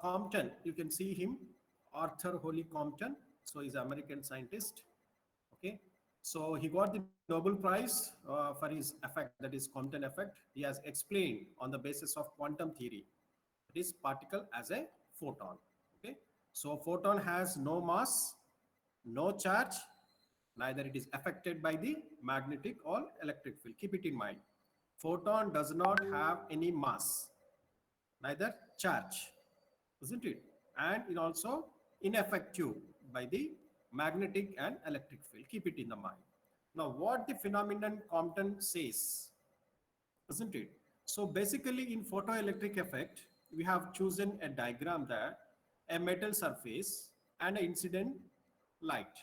Compton, you can see him, Arthur Holly Compton. So he's an American scientist. Okay, so he got the Nobel Prize for his effect, that is Compton effect. He has explained on the basis of quantum theory, that is particle as a photon. Okay, so photon has no mass, no charge, neither it is affected by the magnetic or electric field. Keep it in mind. Photon does not have any mass, neither charge, isn't it? And it also ineffective by the magnetic and electric field. Keep it in the mind. Now, what the phenomenon Compton says, isn't it? So basically in photoelectric effect, we have chosen a diagram there, a metal surface and an incident light.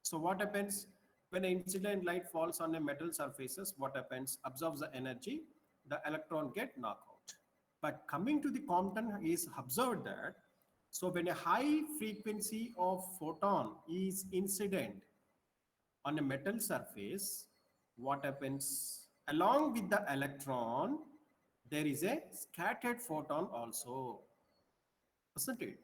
So what happens when an incident light falls on a metal surfaces? What happens? Absorbs the energy, the electron get knocked out. But coming to the Compton is observed that, so when a high frequency of photon is incident on a metal surface, what happens? Along with the electron, there is a scattered photon also, isn't it?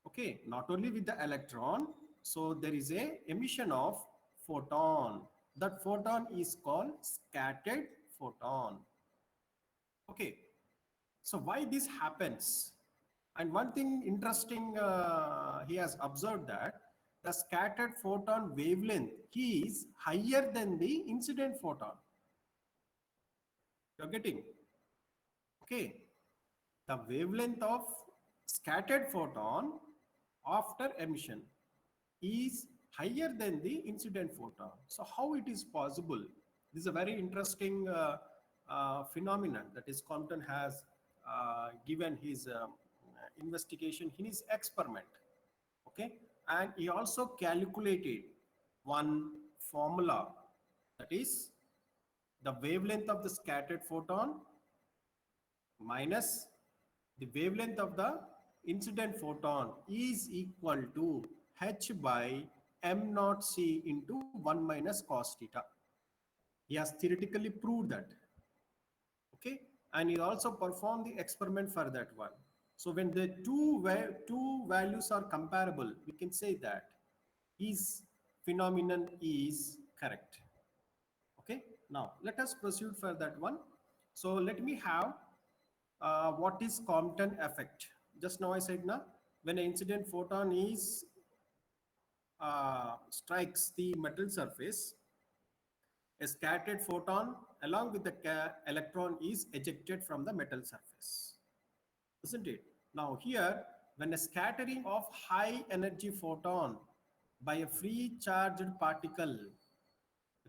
Okay, not only with the electron, so there is a emission of photon. That photon is called scattered photon. Okay, so why this happens? And one thing interesting, he has observed that the scattered photon wavelength is higher than the incident photon. You're getting? Okay. The wavelength of scattered photon after emission is higher than the incident photon. So how it is possible? This is a very interesting phenomenon that is Compton has given his investigation in his experiment. Okay, and he also calculated one formula, that is the wavelength of the scattered photon minus the wavelength of the incident photon is equal to h by m naught c into 1 minus cos theta. He has theoretically proved that. Okay, and he also performed the experiment for that one. So when the two values are comparable, we can say that his phenomenon is correct. Okay, now let us proceed for that one. So let me have what is Compton effect. Just now I said na, when an incident photon is strikes the metal surface, a scattered photon along with the electron is ejected from the metal surface, isn't it? Now here, when a scattering of high energy photon by a free charged particle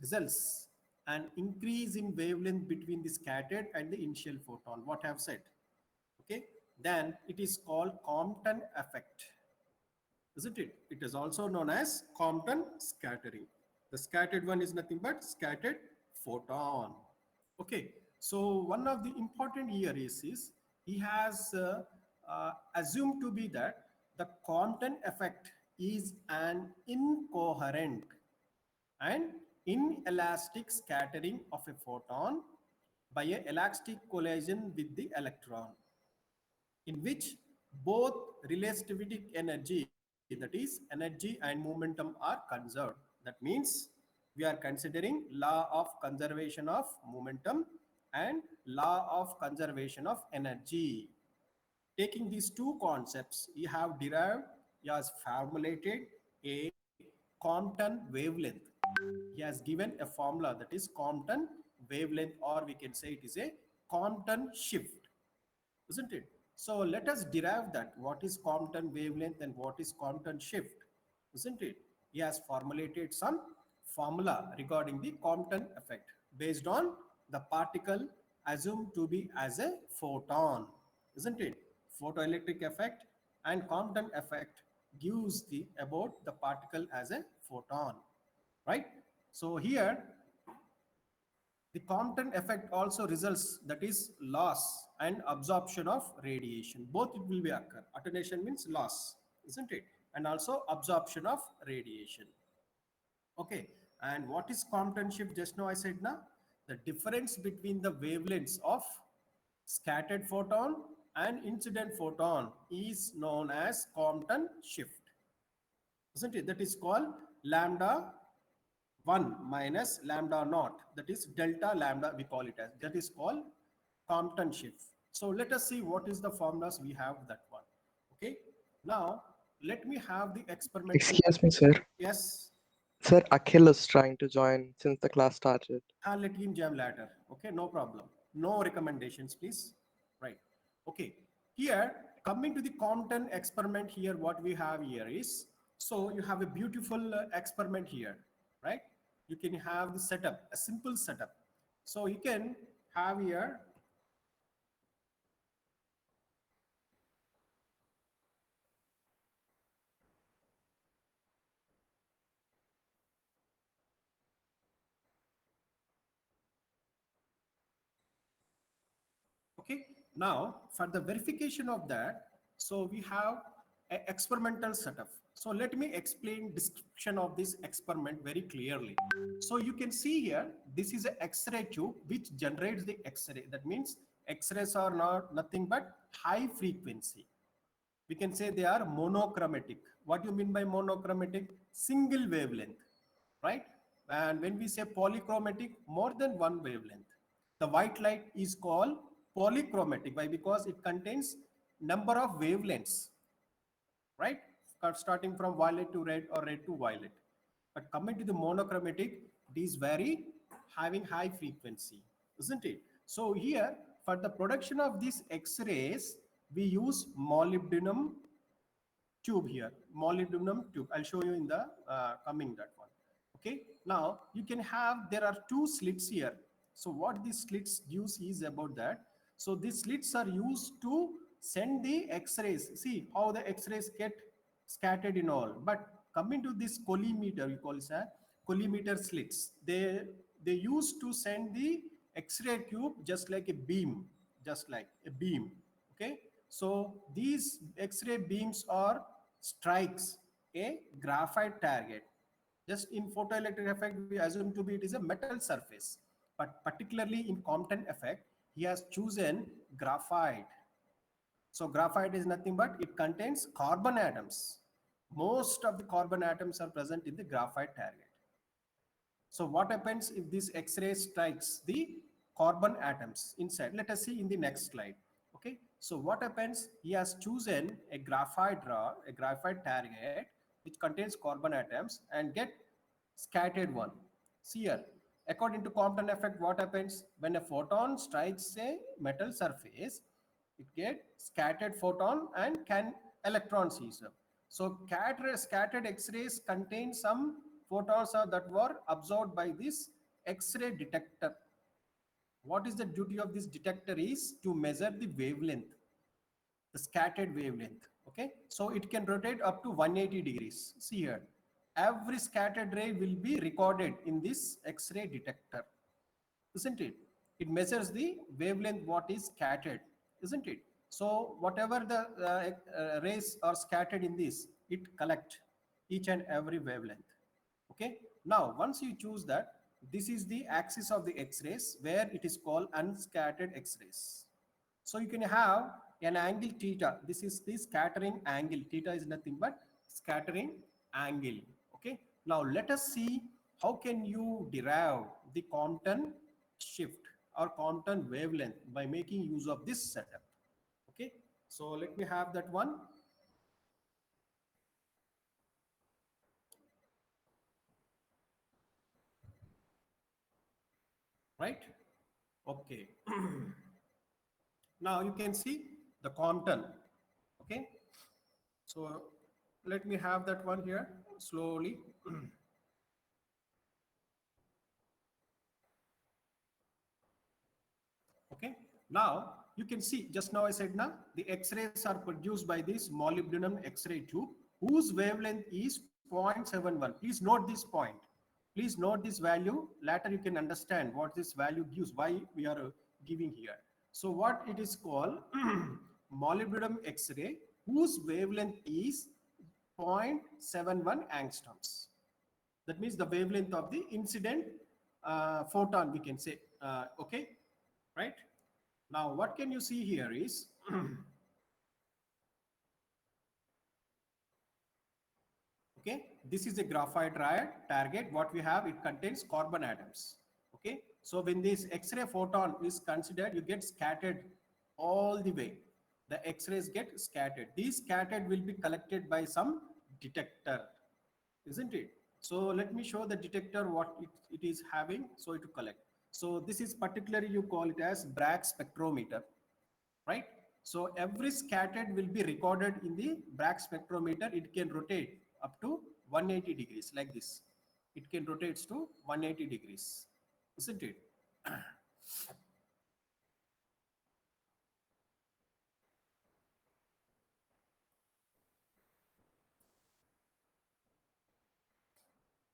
results an increase in wavelength between the scattered and the initial photon, what I have said, okay, then it is called Compton effect, isn't it? It is also known as Compton scattering. The scattered one is nothing but scattered photon. Okay, so one of the important here is he has assumed to be that the Compton effect is an incoherent and inelastic scattering of a photon by an elastic collision with the electron, in which both relativistic energy, that is energy and momentum, are conserved. That means we are considering law of conservation of momentum and law of conservation of energy. Taking these two concepts, you have derived, he has formulated a Compton wavelength. He has given a formula, that is Compton wavelength, or we can say it is a Compton shift, isn't it? So let us derive that. What is Compton wavelength and what is Compton shift, isn't it? He has formulated some formula regarding the Compton effect based on the particle assumed to be as a photon, isn't it? Photoelectric effect and Compton effect gives the about the particle as a photon, right? So here the Compton effect also results, that is loss and absorption of radiation. Both it will be occur. Attenuation means loss, isn't it? And also absorption of radiation. Okay. And what is Compton shift? Just now I said na, the difference between the wavelengths of scattered photon and incident photon is known as Compton shift, isn't it? That is called lambda 1 minus lambda naught, that is delta lambda, we call it as, that is called Compton shift. So let us see what is the formulas we have that one. Okay, now let me have the experimental. Excuse me, sir. Yes. Sir, Akhil is trying to join since the class started. I'll let him jam later. Okay, no problem. No recommendations, please. Right. Okay. Here, coming to the Compton experiment here, what we have here is, so you have a beautiful experiment here, right? You can have the setup, a simple setup. So you can have here, okay. Now, for the verification of that, so we have an experimental setup. So let me explain description of this experiment very clearly. So you can see here, this is an X-ray tube which generates the X-ray. That means X-rays are not nothing but high frequency. We can say they are monochromatic. What do you mean by monochromatic? Single wavelength, right? And when we say polychromatic, more than one wavelength. The white light is called polychromatic. Why? Because it contains number of wavelengths, right? Starting from violet to red or red to violet. But coming to the monochromatic, it is very having high frequency, isn't it? So here, for the production of these X-rays, we use molybdenum tube here, molybdenum tube. I'll show you in the coming that one. Okay, now you can have, there are two slits here. So what these slits gives is about that. So these slits are used to send the X-rays. See how the X-rays get scattered in all. But coming to this collimeter, we call it a collimeter slits. They used to send the X-ray tube just like a beam, just like a beam. Okay, so these X-ray beams are strikes a graphite target. Just in photoelectric effect, we assume to be it is a metal surface. But particularly in Compton effect, he has chosen graphite. So graphite is nothing but it contains carbon atoms. Most of the carbon atoms are present in the graphite target. So what happens if this X-ray strikes the carbon atoms inside? Let us see in the next slide. Okay. So what happens? He has chosen a graphite target which contains carbon atoms and get scattered one. See here. According to Compton effect, what happens when a photon strikes a metal surface? It get scattered photon and can electrons is up. So scattered X-rays contain some photons that were absorbed by this X-ray detector. What is the duty of this detector is to measure the wavelength, the scattered wavelength. Okay, so it can rotate up to 180 degrees. See here, every scattered ray will be recorded in this X-ray detector, isn't it? It measures the wavelength what is scattered, isn't it? So whatever the rays are scattered in this, it collect each and every wavelength. Okay. Now, once you choose that, this is the axis of the X-rays where it is called unscattered X-rays. So you can have an angle theta. This is the scattering angle. Theta is nothing but scattering angle. Okay. Now let us see how can you derive the Compton shift or Compton wavelength by making use of this setup. Okay. So let me have that one. Right. Okay. Now you can see the Compton. Okay. So let me have that one here slowly. Okay. Now you can see just now I said now the X-rays are produced by this molybdenum X-ray tube whose wavelength is 0.71. Please note this point. Please note this value. Later you can understand what this value gives, why we are giving here. So what it is called molybdenum X-ray whose wavelength is 0.71 angstroms. That means the wavelength of the incident photon, we can say. Okay, right? Now, what can you see here is Okay, this is a graphite target. What we have, it contains carbon atoms. Okay, so when this X-ray photon is considered, you get scattered all the way. The X-rays get scattered. These scattered will be collected by some detector, isn't it? So let me show the detector what it is having. So it will collect. So this is particularly, you call it as Bragg spectrometer, right? So every scattered will be recorded in the Bragg spectrometer. It can rotate up to 180 degrees like this. It can rotate to 180 degrees, isn't it?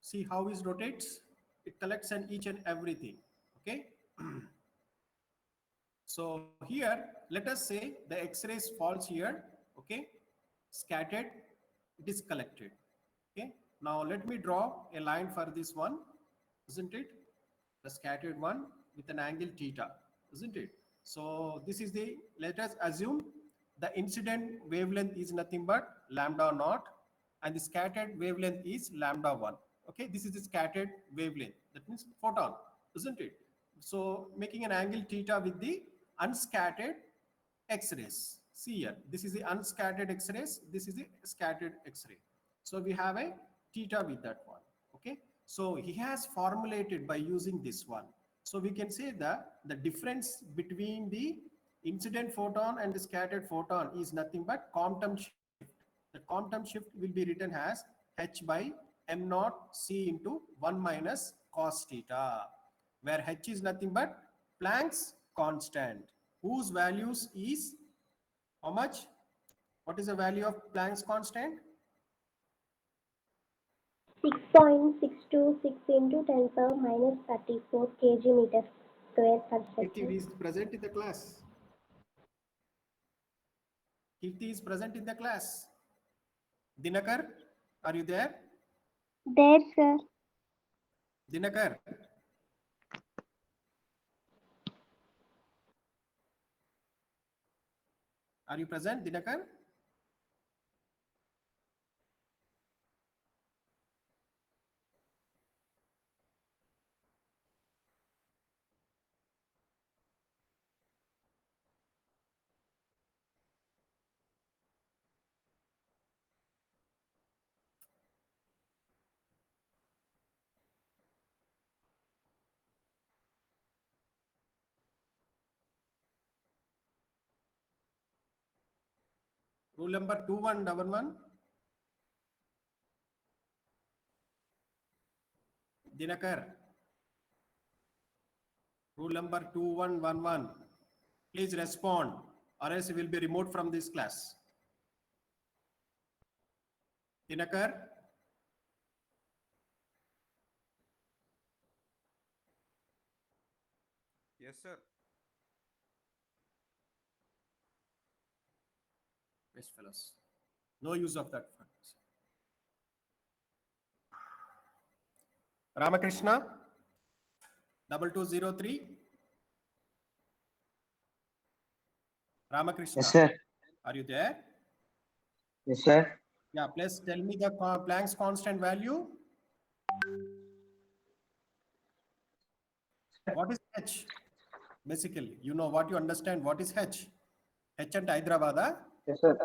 See how it rotates? It collects and each and everything. Okay. So here, let us say the X-rays falls here. Okay, scattered, it is collected. Okay, now let me draw a line for this one, isn't it? The scattered one with an angle theta, isn't it? So this is the, let us assume the incident wavelength is nothing but lambda naught and the scattered wavelength is lambda 1. Okay, this is the scattered wavelength, that means photon, isn't it? So making an angle theta with the unscattered X-rays. See here, this is the unscattered X-rays, this is the scattered X-ray. So we have a theta with that one. Okay, so he has formulated by using this one. So we can say that the difference between the incident photon and the scattered photon is nothing but Compton shift. The Compton shift will be written as h by m naught c into 1 minus cos theta, where h is nothing but Planck's constant, whose values is how much? What is the value of Planck's constant? 6.626 into 10 power minus 34 kg meter square per Kirti second. is present in the class. Kirti is present in the class. Dinakar, are you there? There, sir. Dinakar. Are you present, Dinakar? Rule number 2111. Dinakar. Rule number 2111. Please respond or else you will be removed from this class. Dinakar. Yes, sir. Best fellows. No use of that. Ramakrishna. 2203. Ramakrishna. Yes, sir. Are you there? Yes, sir. Yeah, please tell me the Planck's constant value. What is H? Basically, you know what you understand. What is H? H and Hyderabad. Huh? Yes, sir.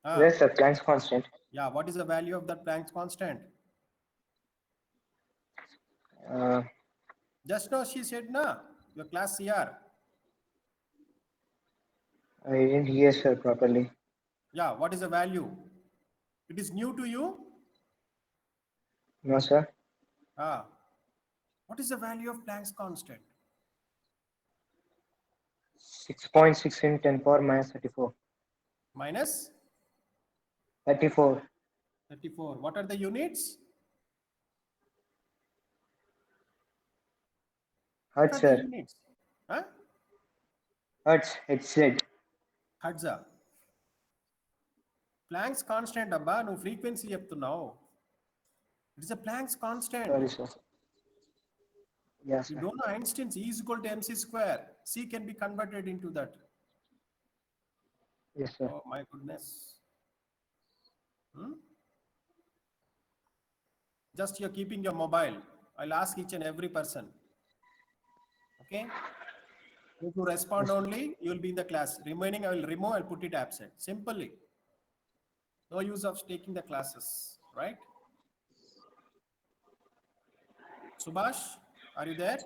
Ah. Yes, sir. Planck's constant. Yeah, what is the value of that Planck's constant? Uh, Just now she said, na, your class CR. I didn't hear, sir, properly. Yeah, what is the value? It is new to you? No, sir. Ah. What is the value of Planck's constant? 6.6 in 10 power minus 34. Minus 34. 34. What are the units? What Hertz, are the sir. units? Huh? Hertz. HZ. Hertz. Planck's constant abba, no frequency చెప్తున్నావు. It is a Planck's constant. Sorry, sir. Yes, You sir. don't know Einstein's E is equal to mc square. C can be converted into that. Yes, sir. Oh my goodness. Hmm? Just you're keeping your mobile. I'll ask each and every person. Okay. If you respond Yes, sir. only, you will be in the class. Remaining, I will remove, I'll put it absent. Simply. No use of taking the classes, right? Subhash, are you there?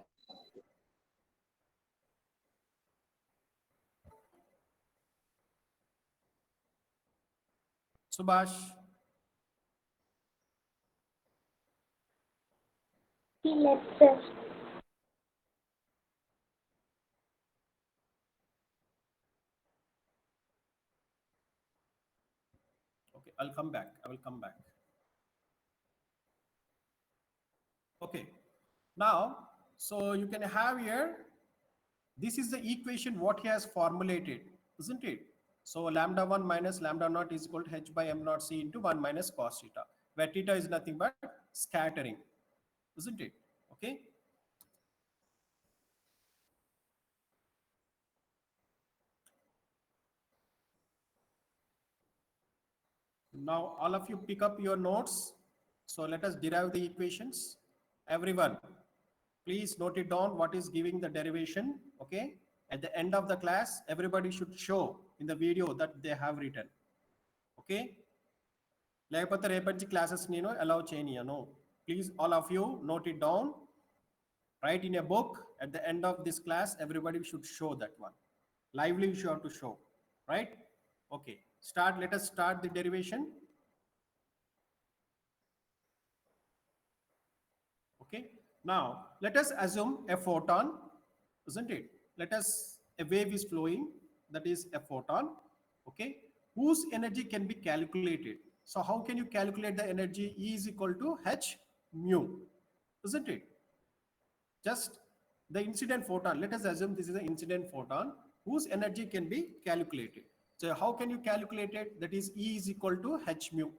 Subhash, He left, sir. okay, I'll come back. I will come back. Okay. Now, so you can have here, this is the equation what he has formulated, isn't it? So lambda 1 minus lambda naught is equal to h by m naught c into 1 minus cos theta, where theta is nothing but scattering, isn't it? Okay. Now all of you pick up your notes. So let us derive the equations. Everyone, please note it down what is giving the derivation. Okay. At the end of the class, everybody should show in the video that they have written. Okay. లేకపోతే రేపటి classes నేను allow చేయనియను. Please all of you note it down, write in a book. At the end of this class, everybody should show that one. Lively you have to show, right? Okay, start. Let us start the derivation. Okay, now let us assume a photon, isn't it? Let us, a wave is flowing, that is a photon, okay, whose energy can be calculated. So how can you calculate the energy? E is equal to h mu, isn't it? Just the incident photon, let us assume this is an incident photon whose energy can be calculated. So how can you calculate it? That is E is equal to h mu.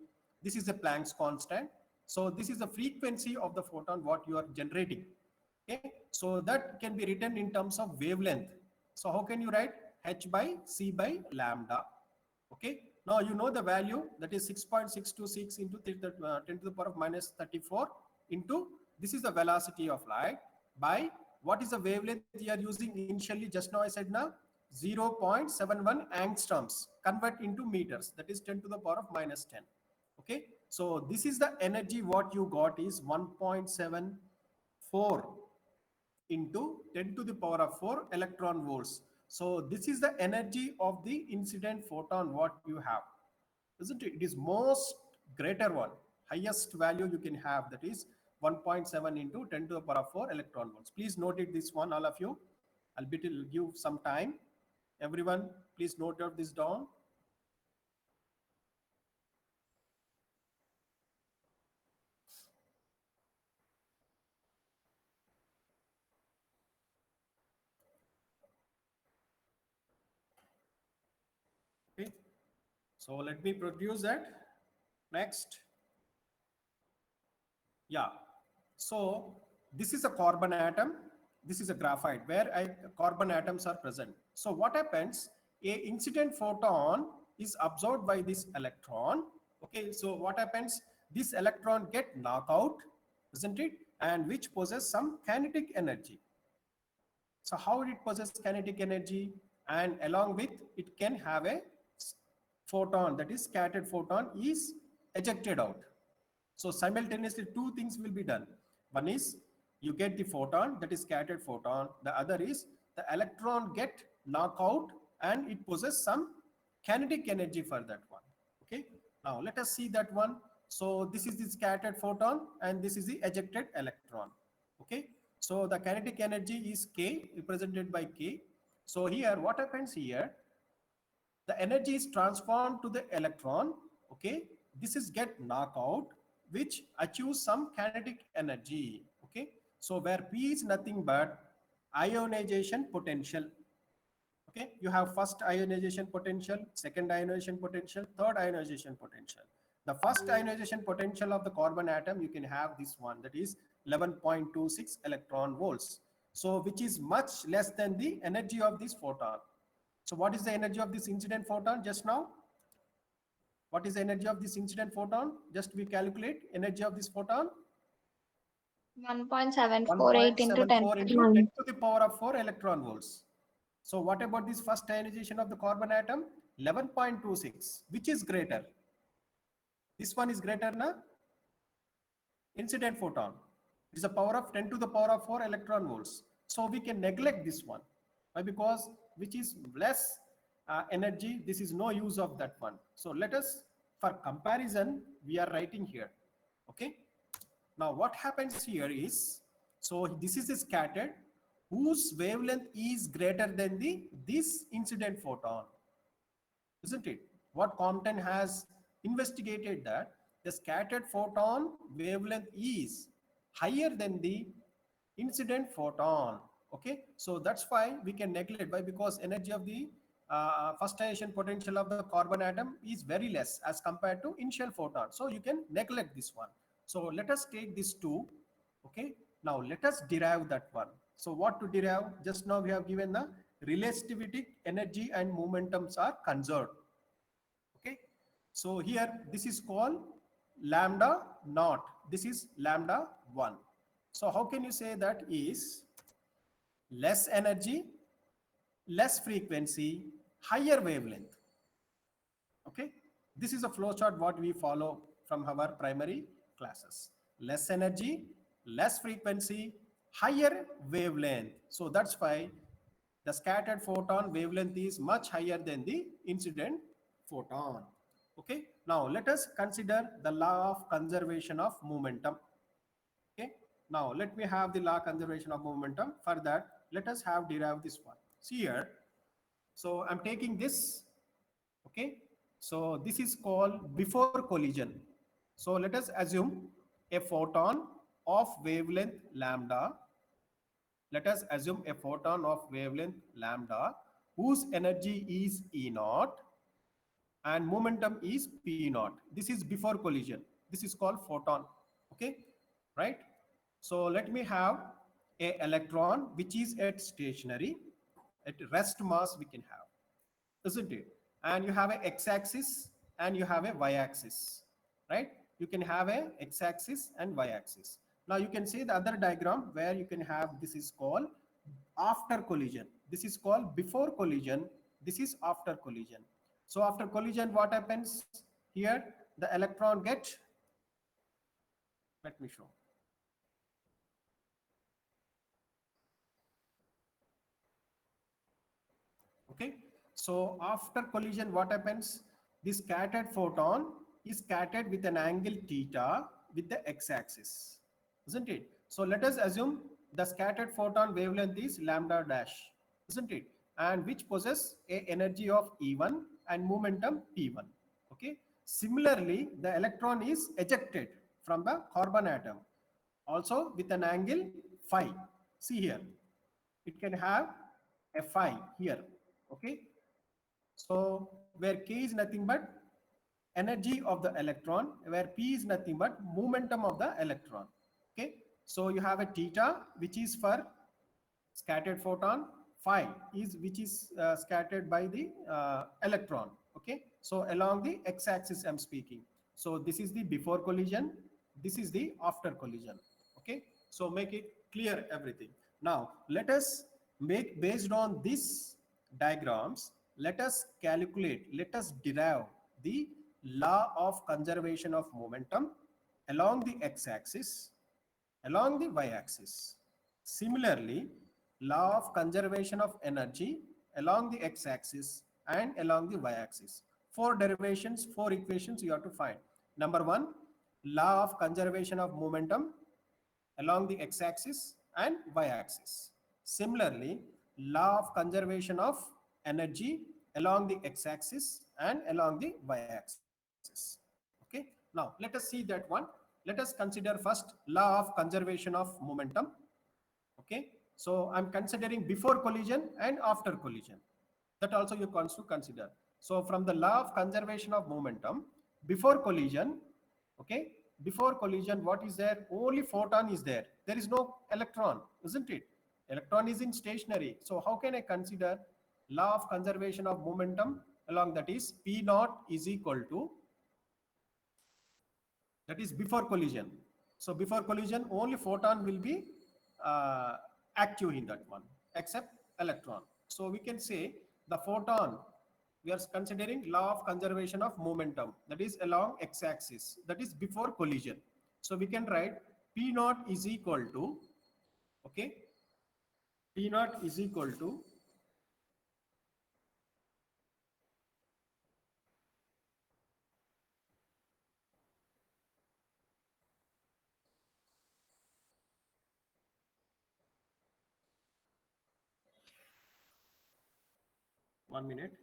This is a Planck's constant. So this is the frequency of the photon what you are generating. Okay, so that can be written in terms of wavelength. So how can you write? H by c by lambda. Okay, now you know the value, that is 6.626 into 10 to the power of minus 34 into, this is the velocity of light, by what is the wavelength you are using initially, just now I said now 0.71 angstroms, convert into meters, that is 10 to the power of minus 10. Okay, so this is the energy what you got is 1.74 into 10 to the power of 4 electron volts. So this is the energy of the incident photon what you have, isn't it? It is most greater one, highest value you can have, that is 1.7 into 10 to the power of 4 electron volts. Please note it, this one, all of you. I'll give some time. Everyone, please note out this down. Okay, so let me produce that next. Yeah, so this is a carbon atom, this is a graphite where carbon atoms are present. So what happens, a incident photon is absorbed by this electron. Okay, so what happens, this electron get knocked out, isn't it, and which possess some kinetic energy. So how it possesses kinetic energy, and along with it can have a photon, that is scattered photon is ejected out. So simultaneously two things will be done. One is you get the photon, that is scattered photon. The other is the electron get knocked out and it possesses some kinetic energy for that one. Okay, now let us see that one. So this is the scattered photon and this is the ejected electron. Okay, so the kinetic energy is K, represented by K. So here what happens here, the energy is transformed to the electron. Okay, this is get knocked out, which achieves some kinetic energy. Okay, so where P is nothing but ionization potential. Okay, you have first ionization potential, second ionization potential, third ionization potential. The first ionization potential of the carbon atom, you can have this one, that is 11.26 electron volts. So which is much less than the energy of this photon. So what is the energy of this incident photon just now? What is the energy of this incident photon? Just we calculate energy of this photon. 1.748 into 10 1.74 into 10 to the power of 4 electron volts. So what about this first ionization of the carbon atom? 11.26. Which is greater? This one is greater, na? Incident photon. It is a power of 10 to the power of 4 electron volts. So we can neglect this one. Why? Because which is less energy, this is no use of that one. So let us, for comparison, we are writing here. Okay. Now what happens here is, so this is scattered whose wavelength is greater than this incident photon, isn't it? What Compton has investigated that the scattered photon wavelength is higher than the incident photon. Okay, so that's why we can neglect. Why? Because energy of the first ionization potential of the carbon atom is very less as compared to initial photon. So you can neglect this one. So let us take this 2. Okay, now let us derive that one. So what to derive? Just now we have given the relativistic energy and momentums are conserved. Okay, so here this is called lambda naught. This is lambda 1. So how can you say that is less energy, less frequency, higher wavelength? Okay, this is a flowchart what we follow from our primary classes. Less energy, less frequency, higher wavelength. So that's why the scattered photon wavelength is much higher than the incident photon. Okay, now let us consider the law of conservation of momentum. Okay, now let me have the law of conservation of momentum. For that, let us have derived this one. See here, so I'm taking this. Okay, so this is called before collision. So let us assume a photon of wavelength lambda. Let us assume a photon of wavelength lambda whose energy is E naught and momentum is P naught. This is before collision. This is called photon. Okay, right? So let me have a electron which is at stationary, at rest mass we can have, isn't it? And you have a x-axis and you have a y-axis, right? You can have a x-axis and y-axis. Now you can see the other diagram where you can have, this is called after collision. This is called before collision. This is after collision. So after collision, what happens here? The electron gets, let me show. Okay, so after collision, what happens? This scattered photon is scattered with an angle theta with the x-axis, isn't it? So let us assume the scattered photon wavelength is lambda dash, isn't it? And which possess a energy of E1 and momentum P1. Okay. Similarly, the electron is ejected from the carbon atom, also with an angle phi. See here, it can have a phi here. Okay, so where k is nothing but energy of the electron, where p is nothing but momentum of the electron. Okay, so you have a theta which is for scattered photon, phi is which is scattered by the electron. Okay, so along the x-axis I'm speaking. So this is the before collision, this is the after collision. Okay, so make it clear everything. Now let us make, based on this diagrams, let us calculate, let us derive the law of conservation of momentum along the x-axis, along the y-axis. Similarly, law of conservation of energy along the x-axis and along the y-axis. 4 derivations, 4 equations you have to find. Number 1, law of conservation of momentum along the x-axis and y-axis. Similarly, law of conservation of energy along the x-axis and along the y-axis. Okay, now let us see that one. Let us consider first law of conservation of momentum. Okay, so I'm considering before collision and after collision. That also you want to consider. So from the law of conservation of momentum, before collision, okay, before collision, what is there? Only photon is there. There is no electron, isn't it? Electron is in stationary. So how can I consider law of conservation of momentum along, that is P naught is equal to, that is before collision. So before collision, only photon will be uh, active in that one, except electron. So we can say the photon, we are considering law of conservation of momentum, that is along x-axis, that is before collision. So we can write P naught is equal to, okay, P naught is equal to, one minute.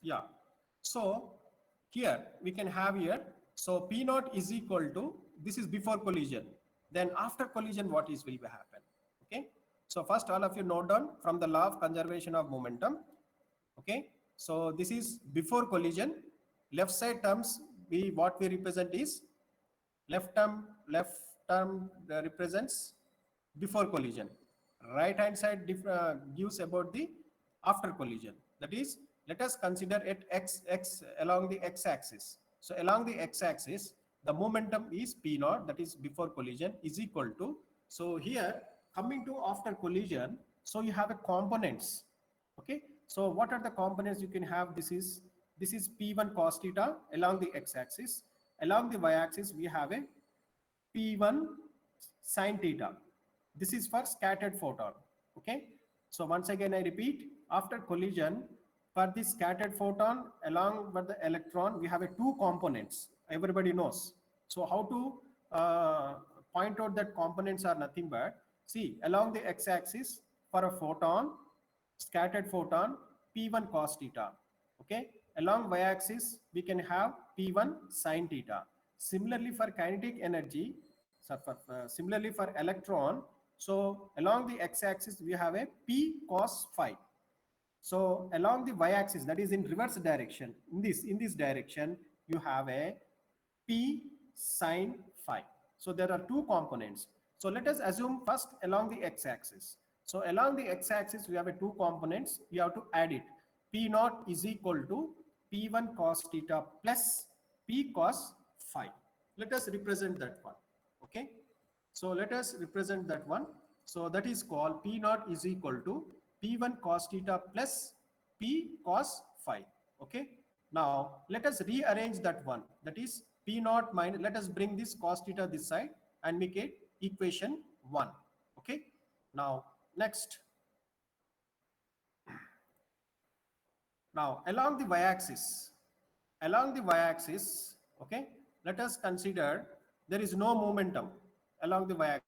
Yeah. So here we can have here, so P naught is equal to, this is before collision. Then after collision, what is will be happen? Okay. So first all of you note down from the law of conservation of momentum. Okay. So this is before collision. Left side terms, we what we represent is left term represents before collision. Right hand side gives about the after collision. That is, let us consider it x along the x-axis. So along the x-axis, the momentum is P naught, that is before collision, is equal to. So here coming to after collision, so you have a components. Okay. So what are the components you can have? This is P1 cos theta along the x-axis. Along the y-axis, we have a P1 sine theta. This is for scattered photon. Okay. So once again, I repeat, after collision, for the scattered photon along with the electron, we have a two components. Everybody knows. So how to point out that components are nothing but, see, along the x-axis for a photon, scattered photon, P1 cos theta. Okay. Along y-axis, we can have P1 sine theta. Similarly, for kinetic energy, so similarly for electron, so along the x-axis, we have a P cos phi. So along the y-axis, that is in reverse direction, in this direction, you have a P sine phi. So there are two components. So let us assume first along the x-axis. So along the x-axis, we have a two components. You have to add it. P naught is equal to P1 cos theta plus P cos phi. Let us represent that one. Okay. So let us represent that one. So that is called P naught is equal to P1 cos theta plus P cos phi. Okay. Now let us rearrange that one. That is P naught minus, let us bring this cos theta this side and make it equation 1. Okay. Now next. Now along the y-axis, okay, let us consider there is no momentum along the y-axis.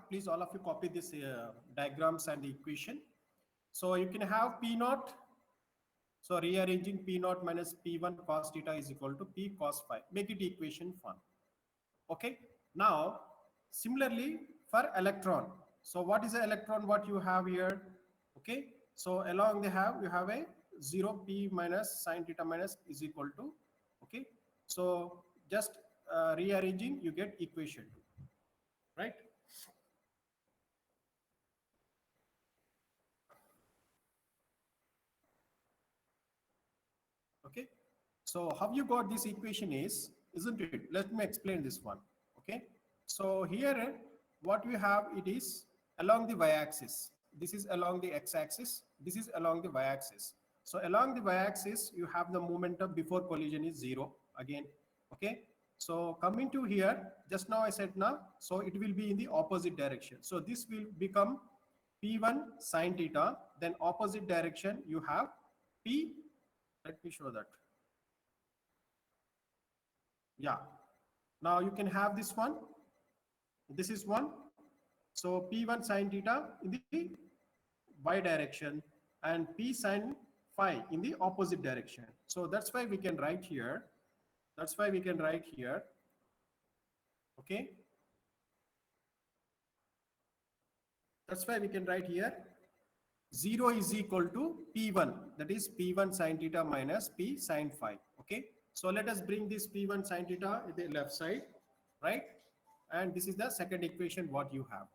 please all of you copy this diagrams and the equation. So you can have P naught. So rearranging P naught minus P1 cos theta is equal to P cos phi. Make it equation 1. Okay. Now, similarly for electron. So what is the electron? What you have here? Okay. So along you have a 0 P minus sin theta minus is equal to. Okay. So just rearranging, you get equation 2, right? Okay. So how you got this equation is, isn't it? Let me explain this one. Okay. So here what we have, it is along the y-axis. This is along the x-axis. This is along the y-axis. So along the y-axis, you have the momentum before collision is 0 again. Okay. So coming to here, just now I said now, so it will be in the opposite direction. So this will become P1 sin theta, then opposite direction you have P. Let me show that. Yeah. Now you can have this one. This is one. So P1 sin theta in the y direction and P sin phi in the opposite direction. So that's why we can write here. That's why we can write here. Okay. That's why we can write here 0 is equal to P1. That is P1 sin theta minus P sin phi. Okay. So let us bring this P1 sin theta at the left side, right? And this is the second equation what you have.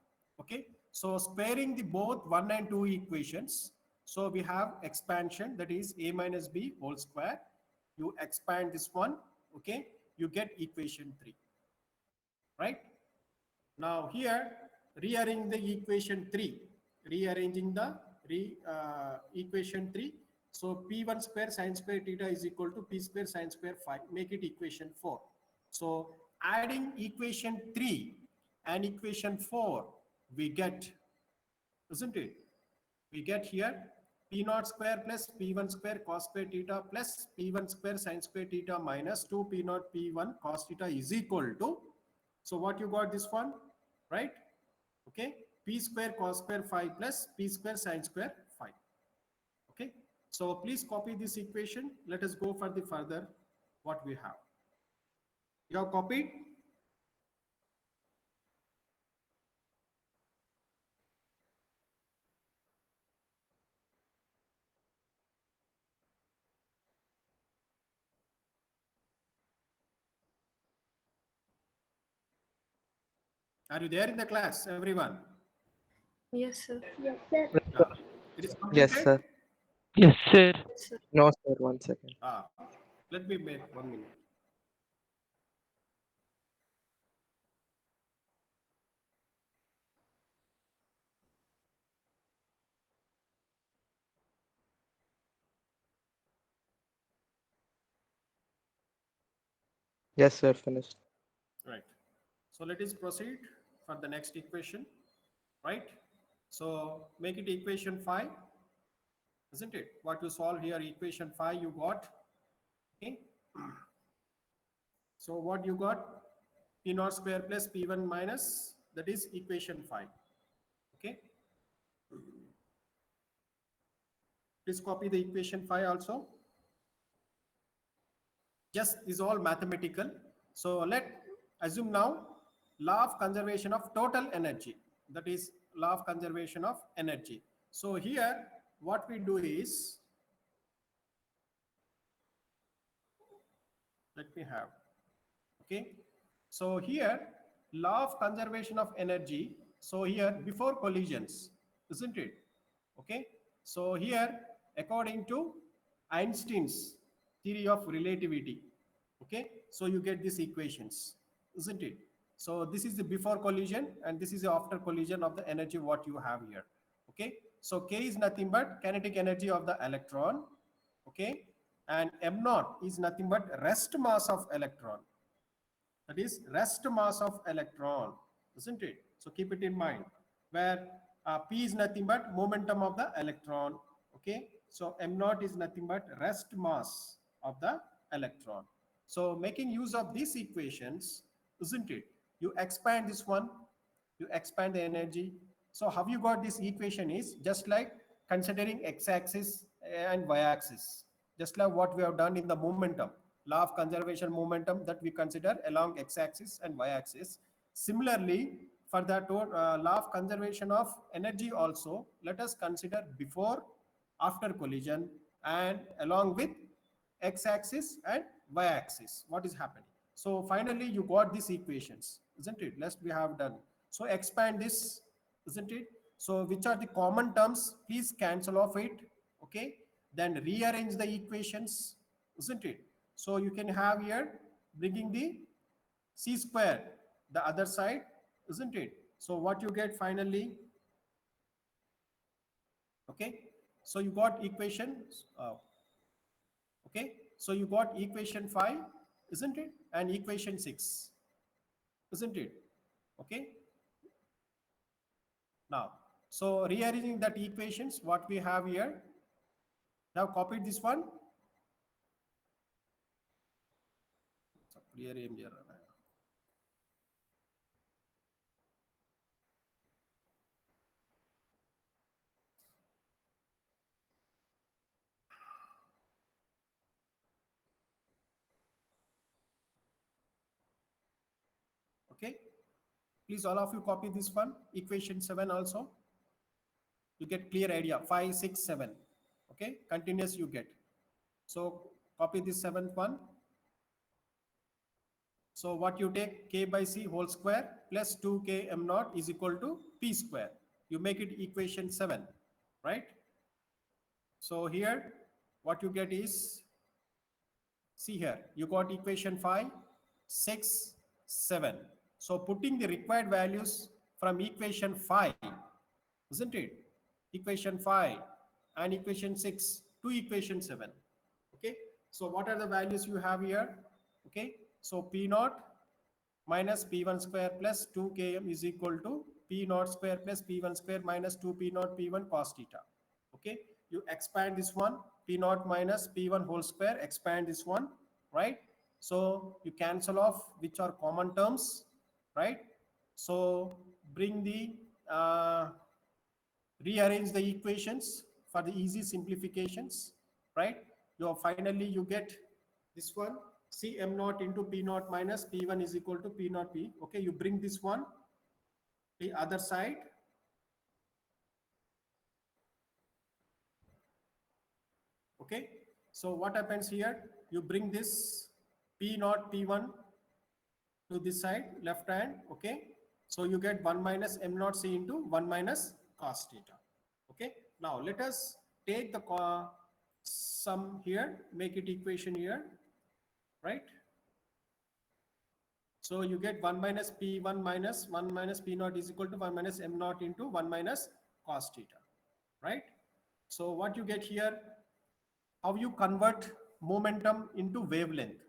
Okay. So sparing the both 1 and 2 equations. So we have expansion, that is a minus b whole square. You expand this one. Okay. You get equation 3, right? Now here, rearrange the equation 3. Rearranging the equation 3. So P1 square sin square theta is equal to P square sin square phi. Make it equation 4. So adding equation 3 and equation 4, we get, isn't it? We get here P naught square plus P1 square cos square theta plus P1 square sin square theta minus 2 P naught P1 cos theta is equal to, so what you got this one, right? Okay, P square cos square phi plus P square sin square phi. Okay, so please copy this equation. Let us go for the further what we have. You have copied? Are you there in the class, everyone? Yes, sir. Yes, sir. Yeah. It is completed? Yes, sir. Yes, sir. Yes, sir. No, sir. 1 second. Let me make 1 minute. Yes, sir. Finished. Right. So let us proceed for the next equation, right? So make it equation 5, isn't it? What you solve here, equation 5 you got. Okay. So what you got? P naught square plus P1 minus, that is equation 5. Okay. Please copy the equation 5 also. Just is all mathematical. So let assume now law of conservation of total energy. That is law of conservation of energy. So here what we do is, let me have, okay. So here law of conservation of energy. So here before collisions, isn't it? Okay. So here according to Einstein's theory of relativity, okay, so you get these equations, isn't it? So this is the before collision and this is the after collision of the energy what you have here. Okay, so K is nothing but kinetic energy of the electron. Okay, and m naught is nothing but rest mass of electron. That is rest mass of electron, isn't it? So keep it in mind, where P is nothing but momentum of the electron. Okay, so m naught is nothing but rest mass of the electron. So making use of these equations, isn't it? You expand this one, you expand the energy. So how you got this equation is just like considering x-axis and y-axis, just like what we have done in the momentum, law of conservation momentum that we consider along x-axis and y-axis. Similarly, for the law of conservation of energy also, let us consider before, after collision, and along with x-axis and y-axis, what is happening. So finally, you got these equations, isn't it? Last we have done. So expand this, isn't it? So which are the common terms? Please cancel off it, okay? Then rearrange the equations, isn't it? So you can have here bringing the c square, the other side, isn't it? So what you get finally, okay? So you got equation, okay? So you got equation 5, isn't it? And equation 6, isn't it? Okay. Now, so rearranging that equations, what we have here, now copied this one. So rearrange here. Okay. Please, all of you copy this one, equation 7 also. You get clear idea, 5, 6, 7. Okay, continuous you get. So copy this 7th one. So what you take, k by c whole square plus 2k m naught is equal to p square. You make it equation 7, right? So here, what you get is, see here, you got equation 5, 6, 7. So putting the required values from equation 5, isn't it? Equation 5 and equation 6 to equation 7. Okay. So what are the values you have here? Okay. So P naught minus P1 square plus 2 km is equal to P naught square plus P1 square minus 2 P naught P1 cos theta. Okay. You expand this one, P naught minus P1 whole square, expand this one, right? So you cancel off which are common terms, right? So bring the rearrange the equations for the easy simplifications, right? Finally you get this one, C m naught into P naught minus P1 is equal to P naught P. Okay, you bring this one the other side. Okay, so what happens here? You bring this P naught P1 to this side, left hand. Okay, so you get 1 minus m naught c into 1 minus cos theta. Okay, now let us take the sum here, make it equation here, right? So you get 1 minus P1 minus 1 minus P naught is equal to 1 minus m naught into 1 minus cos theta, right? So what you get here, how you convert momentum into wavelength.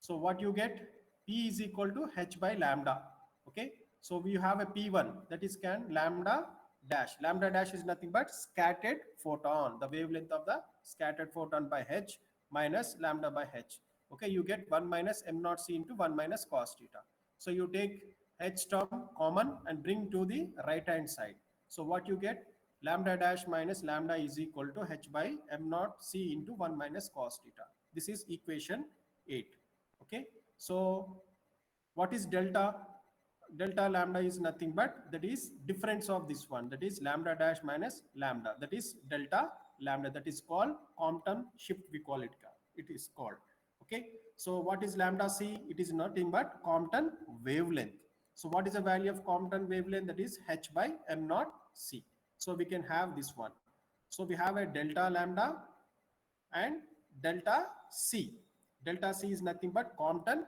So what you get, P is equal to h by lambda. Okay, so we have a P1 that is lambda dash. Lambda dash is nothing but scattered photon, the wavelength of the scattered photon by h minus lambda by h. Okay, you get 1 minus m naught c into 1 minus cos theta. So you take h term common and bring to the right hand side. So what you get, lambda dash minus lambda is equal to h by m naught c into 1 minus cos theta. This is equation 8. Okay, so what is delta? Delta lambda is nothing but that is difference of this one, that is lambda dash minus lambda, that is delta lambda, that is called Compton shift, we call it. It is called. Okay, so what is lambda c? It is nothing but Compton wavelength. So what is the value of Compton wavelength? That is h by m naught c. So we can have this one. So we have a delta lambda and delta c. Delta c is nothing but Compton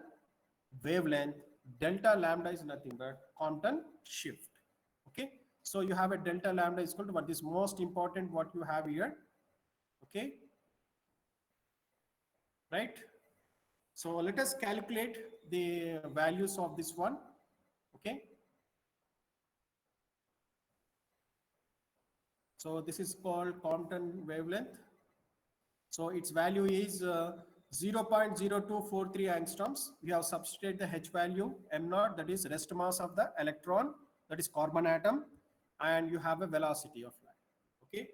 wavelength. Delta lambda is nothing but Compton shift. Okay, so you have a delta lambda is equal to what is most important, what you have here. Okay, right? So let us calculate the values of this one. Okay, so this is called Compton wavelength. So its value is 0.0243 angstroms. We have substituted the h value m naught, that is rest mass of the electron, that is carbon atom, and you have a velocity of light. Okay,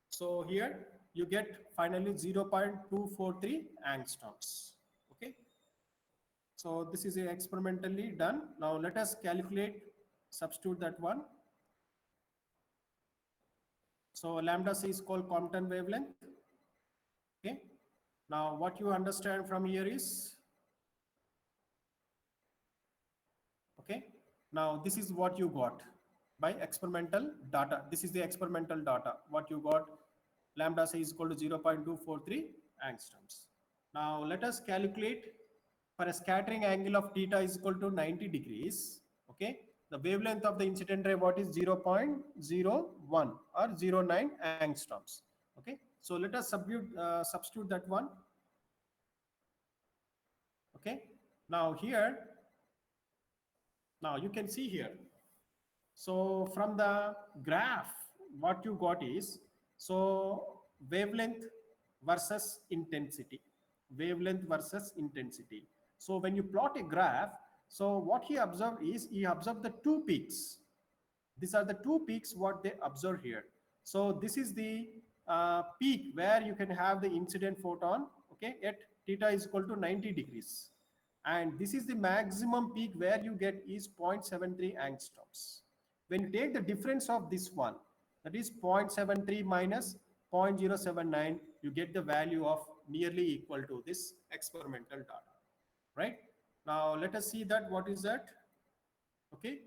so here you get finally 0.243 angstroms. Okay, so this is experimentally done. Now let us calculate, substitute that one. So lambda c is called Compton wavelength. Okay, now what you understand from here is, okay, now this is what you got by experimental data. This is the experimental data. What you got, lambda c is equal to 0.243 angstroms. Now let us calculate for a scattering angle of theta is equal to 90 degrees. Okay, the wavelength of the incident ray, what is 0.01 or 0.9 angstroms. Okay, so let us substitute that one. Okay, now here, now you can see here. So from the graph, what you got is, so wavelength versus intensity, wavelength versus intensity. So when you plot a graph, so what he observed is, he observed the two peaks. These are the two peaks what they observe here. So this is the peak where you can have the incident photon, okay, at theta is equal to 90 degrees. And this is the maximum peak where you get is 0.73 angstroms. When you take the difference of this one, that is 0.73 minus 0.079, you get the value of nearly equal to this experimental data, right? Now let us see that what is that. Okay,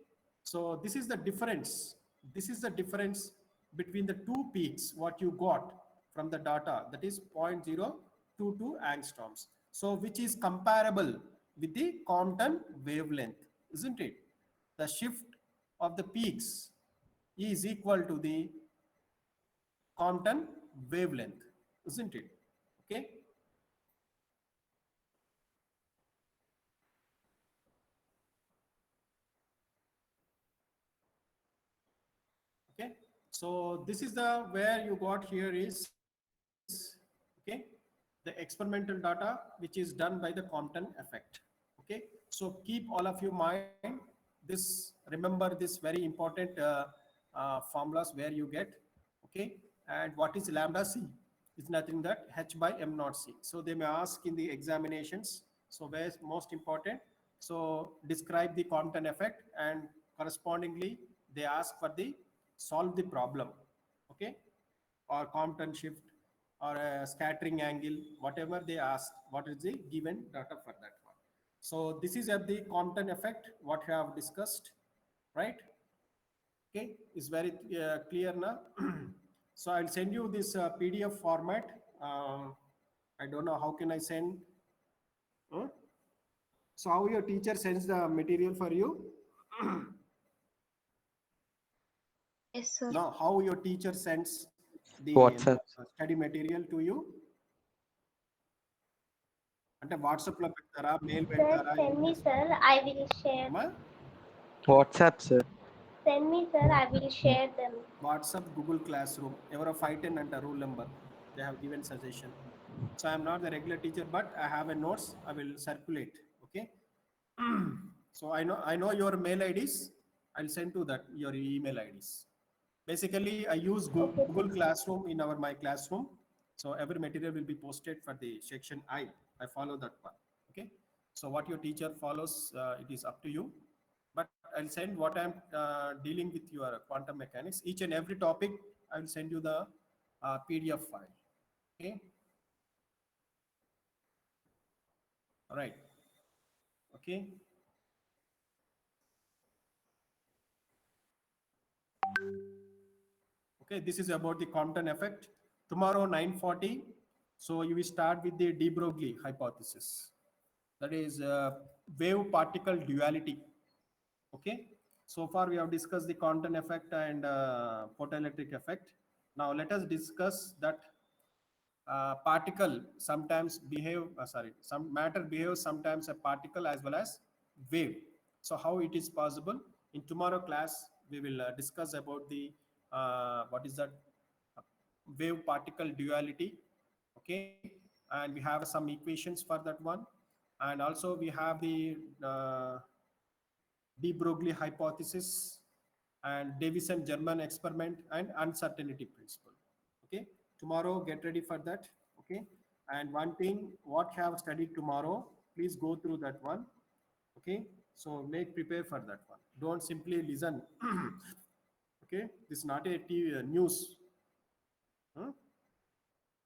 so this is the difference. This is the difference between the two peaks what you got from the data, that is 0.022 angstroms. So which is comparable with the Compton wavelength, isn't it? The shift of the peaks is equal to the Compton wavelength, isn't it? Okay. Okay, so this is the where you got here is, okay, the experimental data which is done by the Compton effect. Okay, so keep all of you mind this, remember this very important formulas where you get. Okay, and what is lambda c is nothing that h by m naught c. So they may ask in the examinations, so where is most important, so describe the Compton effect, and correspondingly they ask for the solve the problem. Okay, or Compton shift or a scattering angle, whatever they ask, what is the given data for that one. So this is at the Compton effect what we have discussed, right? Okay, is very clear now. So I'll send you this PDF format. I don't know how can I send. Huh? So how your teacher sends the material for you? Yes, sir. No, how your teacher sends the WhatsApp. study material to you? అంటే WhatsApp లో పెడతారా, mail Sir, పెడతారా? send me, sir. I will share. అమ్మా, WhatsApp, sir. Send me, sir. I will share them. WhatsApp, Google class room, ఎవరో 510 అంట rule number, they have given suggestion. So I'm not the regular teacher, but I have a notes, I will circulate. Okay, so I know your mail IDs. I'll send to that your email IDs. Basically I use Google Classroom in my classroom, so every material will be posted for the section I follow that one. Okay, so what your teacher follows, it is up to you, but I'll send what I'm dealing with your quantum mechanics. Each and every topic I will send you the PDF file. Okay, all right. Okay, okay, this is about the Compton effect. Tomorrow 9:40, so you will start with the de Broglie hypothesis, that is wave particle duality. Okay, so far we have discussed the Compton effect and photoelectric effect. Now let us discuss that particle sometimes behave, some matter behaves sometimes a particle as well as wave. So how it is possible? In tomorrow class we will discuss about the what is that wave particle duality. Okay, and we have some equations for that one, and also we have the de Broglie hypothesis. and Davison German experiment and uncertainty principle. Okay, tomorrow get ready for that. Okay, and one thing what have studied tomorrow, please go through that one. Okay, so make prepare for that one. Don't simply listen. Okay, this is not a TV news. Huh?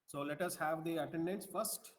So let us have the attendance first.